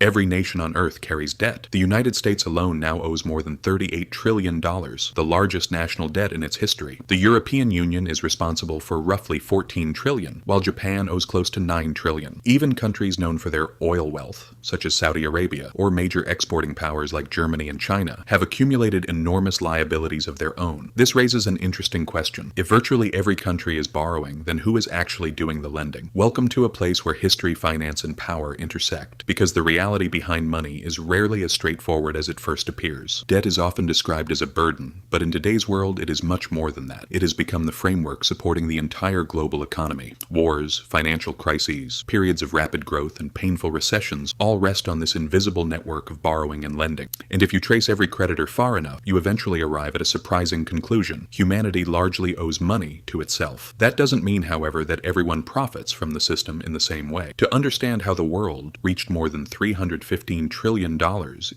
Every nation on Earth carries debt. The United States alone now owes more than $38 trillion, the largest national debt in its history. The European Union is responsible for roughly $14 trillion, while Japan owes close to $9 trillion. Even countries known for their oil wealth, such as Saudi Arabia, or major exporting powers like Germany and China, have accumulated enormous liabilities of their own. This raises an interesting question. If virtually every country is borrowing, then who is actually doing the lending? Welcome to a place where history, finance, and power intersect, because the reality behind money is rarely as straightforward as it first appears. Debt is often described as a burden, but in today's world it is much more than that. It has become the framework supporting the entire global economy. Wars, financial crises, periods of rapid growth, and painful recessions all rest on this invisible network of borrowing and lending. And if you trace every creditor far enough, you eventually arrive at a surprising conclusion. Humanity largely owes money to itself. That doesn't mean, however, that everyone profits from the system in the same way. To understand how the world reached more than $315 trillion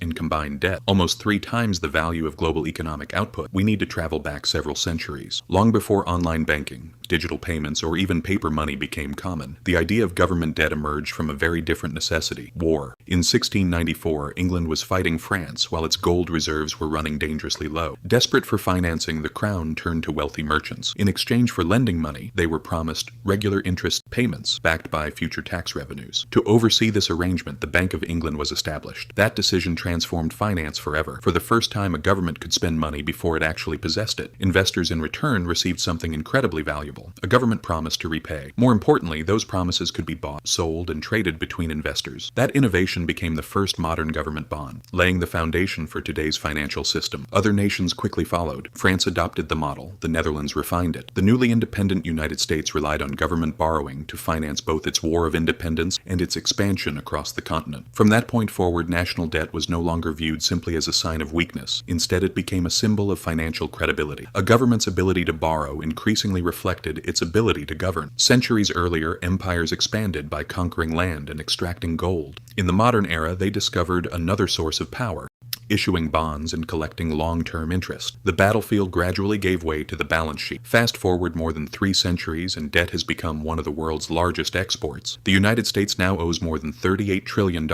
in combined debt, almost 3 times the value of global economic output, we need to travel back several centuries. Long before online banking, digital payments, or even paper money became common, the idea of government debt emerged from a very different necessity: war. In 1694, England was fighting France while its gold reserves were running dangerously low. Desperate for financing, the crown turned to wealthy merchants. In exchange for lending money, they were promised regular interest payments backed by future tax revenues. To oversee this arrangement, the Bank of England was established. That decision transformed finance forever. For the first time, a government could spend money before it actually possessed it. Investors in return received something incredibly valuable: a government promise to repay. More importantly, those promises could be bought, sold, and traded between investors. That innovation became the first modern government bond, laying the foundation for today's financial system. Other nations quickly followed. France adopted the model. The Netherlands refined it. The newly independent United States relied on government borrowing to finance both its war of independence and its expansion across the continent. From that point forward, national debt was no longer viewed simply as a sign of weakness. Instead, it became a symbol of financial credibility. A government's ability to borrow increasingly reflected its ability to govern. Centuries earlier, empires expanded by conquering land and extracting gold. In the modern era, they discovered another source of power: issuing bonds and collecting long-term interest. The battlefield gradually gave way to the balance sheet. Fast forward more than 3 centuries and debt has become one of the world's largest exports. The United States now owes more than $38 trillion.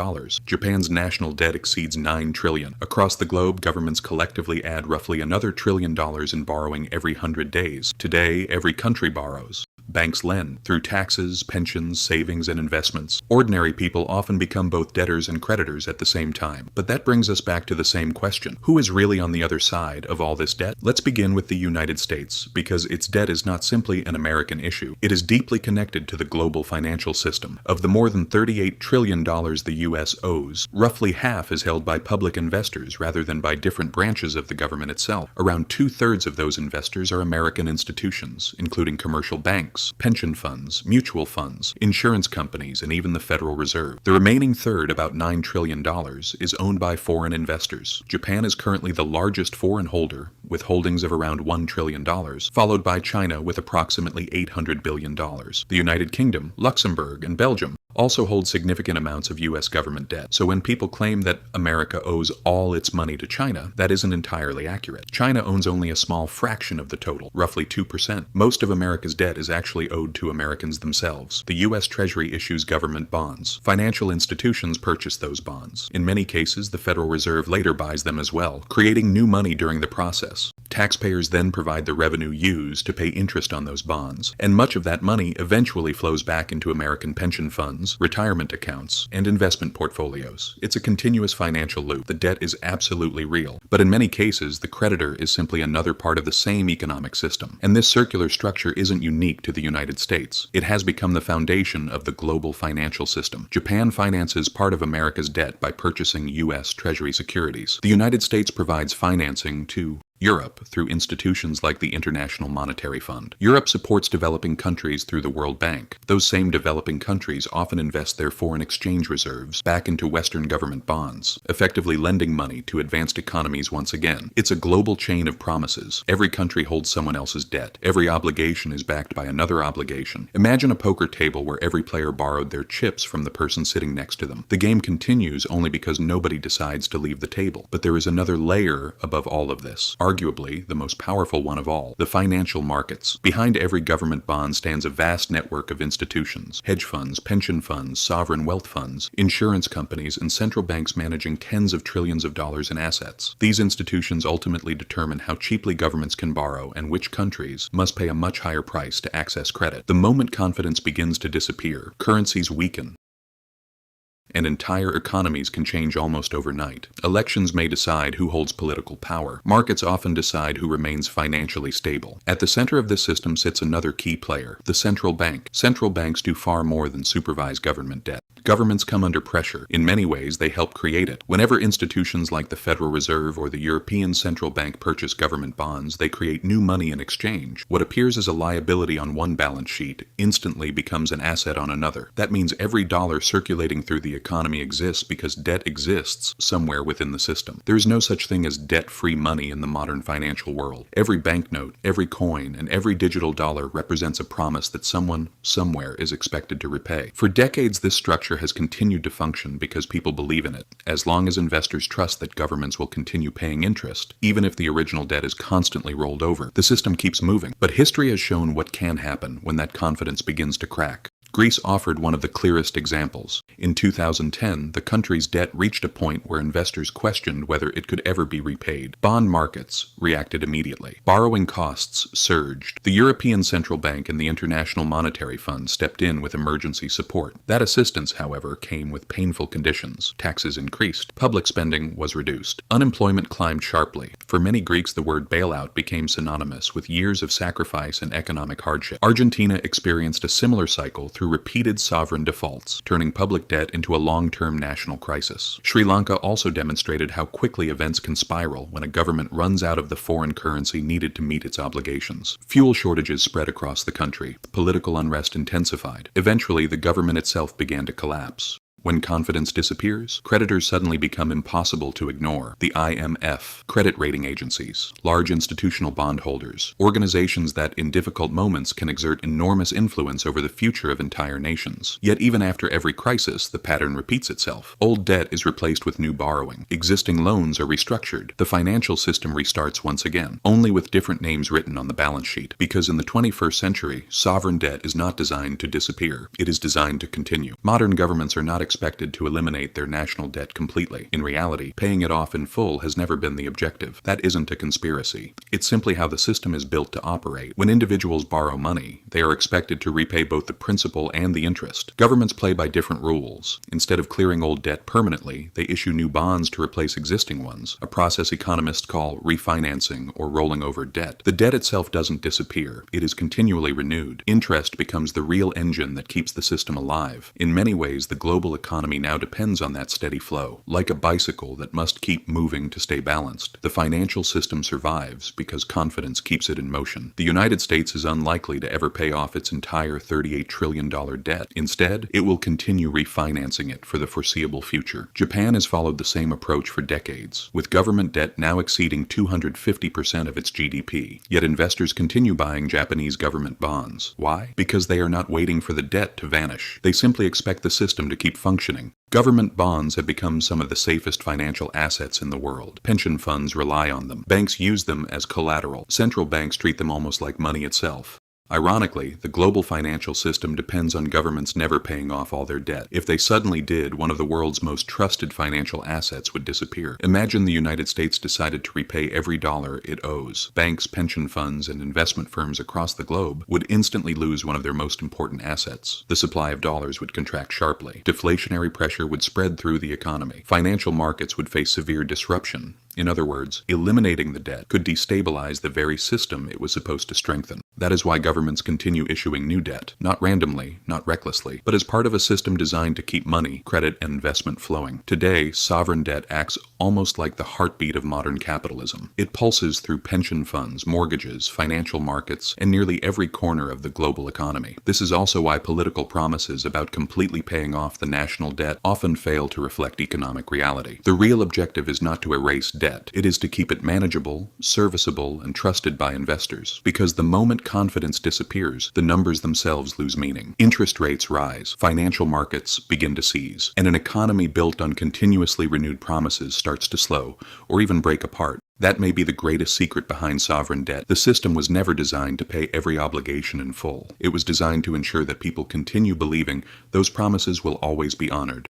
Japan's national debt exceeds $9 trillion. Across the globe, governments collectively add roughly another $1 trillion in borrowing every 100 days. Today, every country borrows. Banks lend through taxes, pensions, savings, and investments. Ordinary people often become both debtors and creditors at the same time. But that brings us back to the same question: who is really on the other side of all this debt? Let's begin with the United States, because its debt is not simply an American issue. It is deeply connected to the global financial system. Of the more than $38 trillion the U.S. owes, roughly half is held by public investors rather than by different branches of the government itself. Around 2/3 of those investors are American institutions, including commercial banks, pension funds, mutual funds, insurance companies, and even the Federal Reserve. The remaining third, about $9 trillion, is owned by foreign investors. Japan is currently the largest foreign holder, with holdings of around $1 trillion, followed by China with approximately $800 billion. The United Kingdom, Luxembourg, and Belgium also hold significant amounts of U.S. government debt. So when people claim that America owes all its money to China, that isn't entirely accurate. China owns only a small fraction of the total, roughly 2%. Most of America's debt is actually owed to Americans themselves. The U.S. Treasury issues government bonds. Financial institutions purchase those bonds. In many cases, the Federal Reserve later buys them as well, creating new money during the process. Taxpayers then provide the revenue used to pay interest on those bonds, and much of that money eventually flows back into American pension funds, retirement accounts, and investment portfolios. It's a continuous financial loop. The debt is absolutely real, but in many cases, the creditor is simply another part of the same economic system. And this circular structure isn't unique to the United States. It has become the foundation of the global financial system. Japan finances part of America's debt by purchasing U.S. Treasury securities. The United States provides financing to Europe through institutions like the International Monetary Fund. Europe supports developing countries through the World Bank. Those same developing countries often invest their foreign exchange reserves back into Western government bonds, effectively lending money to advanced economies once again. It's a global chain of promises. Every country holds someone else's debt. Every obligation is backed by another obligation. Imagine a poker table where every player borrowed their chips from the person sitting next to them. The game continues only because nobody decides to leave the table. But there is another layer above all of this. arguably the most powerful one of all, the financial markets. Behind every government bond stands a vast network of institutions, hedge funds, pension funds, sovereign wealth funds, insurance companies, and central banks managing tens of trillions of dollars in assets. These institutions ultimately determine how cheaply governments can borrow and which countries must pay a much higher price to access credit. The moment confidence begins to disappear, currencies weaken, and entire economies can change almost overnight. Elections may decide who holds political power. Markets often decide who remains financially stable. At the center of this system sits another key player, the central bank. Central banks do far more than supervise government debt. Governments come under pressure. In many ways, they help create it. Whenever institutions like the Federal Reserve or the European Central Bank purchase government bonds, they create new money in exchange. What appears as a liability on one balance sheet instantly becomes an asset on another. That means every dollar circulating through the economy exists because debt exists somewhere within the system. There is no such thing as debt-free money in the modern financial world. Every banknote, every coin, and every digital dollar represents a promise that someone, somewhere, is expected to repay. For decades, this structure has continued to function because people believe in it. As long as investors trust that governments will continue paying interest, even if the original debt is constantly rolled over, the system keeps moving. But history has shown what can happen when that confidence begins to crack. Greece offered one of the clearest examples. In 2010, the country's debt reached a point where investors questioned whether it could ever be repaid. Bond markets reacted immediately. Borrowing costs surged. The European Central Bank and the International Monetary Fund stepped in with emergency support. That assistance, however, came with painful conditions. Taxes increased. Public spending was reduced. Unemployment climbed sharply. For many Greeks, the word bailout became synonymous with years of sacrifice and economic hardship. Argentina experienced a similar cycle through repeated sovereign defaults, turning public debt into a long-term national crisis. Sri Lanka also demonstrated how quickly events can spiral when a government runs out of the foreign currency needed to meet its obligations. Fuel shortages spread across the country. Political unrest intensified. Eventually, the government itself began to collapse. When confidence disappears, creditors suddenly become impossible to ignore. The IMF, credit rating agencies, large institutional bondholders, organizations that in difficult moments can exert enormous influence over the future of entire nations. Yet even after every crisis, the pattern repeats itself. Old debt is replaced with new borrowing. Existing loans are restructured. The financial system restarts once again, only with different names written on the balance sheet. Because in the 21st century, sovereign debt is not designed to disappear. It is designed to continue. Modern governments are not expected to eliminate their national debt completely. In reality, paying it off in full has never been the objective. That isn't a conspiracy. It's simply how the system is built to operate. When individuals borrow money, they are expected to repay both the principal and the interest. Governments play by different rules. Instead of clearing old debt permanently, they issue new bonds to replace existing ones, a process economists call refinancing or rolling over debt. The debt itself doesn't disappear. It is continually renewed. Interest becomes the real engine that keeps the system alive. In many ways, the global economy now depends on that steady flow. Like a bicycle that must keep moving to stay balanced, the financial system survives because confidence keeps it in motion. The United States is unlikely to ever pay off its entire $38 trillion debt. Instead, it will continue refinancing it for the foreseeable future. Japan has followed the same approach for decades, with government debt now exceeding 250% of its GDP. Yet investors continue buying Japanese government bonds. Why? Because they are not waiting for the debt to vanish. They simply expect the system to keep functioning. Government bonds have become some of the safest financial assets in the world. Pension funds rely on them. Banks use them as collateral. Central banks treat them almost like money itself. Ironically, the global financial system depends on governments never paying off all their debt. If they suddenly did, one of the world's most trusted financial assets would disappear. Imagine the United States decided to repay every dollar it owes. Banks, pension funds, and investment firms across the globe would instantly lose one of their most important assets. The supply of dollars would contract sharply. Deflationary pressure would spread through the economy. Financial markets would face severe disruption. In other words, eliminating the debt could destabilize the very system it was supposed to strengthen. That is why governments continue issuing new debt, not randomly, not recklessly, but as part of a system designed to keep money, credit, and investment flowing. Today, sovereign debt acts almost like the heartbeat of modern capitalism. It pulses through pension funds, mortgages, financial markets, and nearly every corner of the global economy. This is also why political promises about completely paying off the national debt often fail to reflect economic reality. The real objective is not to erase debt. It is to keep it manageable, serviceable, and trusted by investors. Because the moment confidence disappears, the numbers themselves lose meaning. Interest rates rise, financial markets begin to seize, and an economy built on continuously renewed promises starts to slow, or even break apart. That may be the greatest secret behind sovereign debt. The system was never designed to pay every obligation in full. It was designed to ensure that people continue believing those promises will always be honored.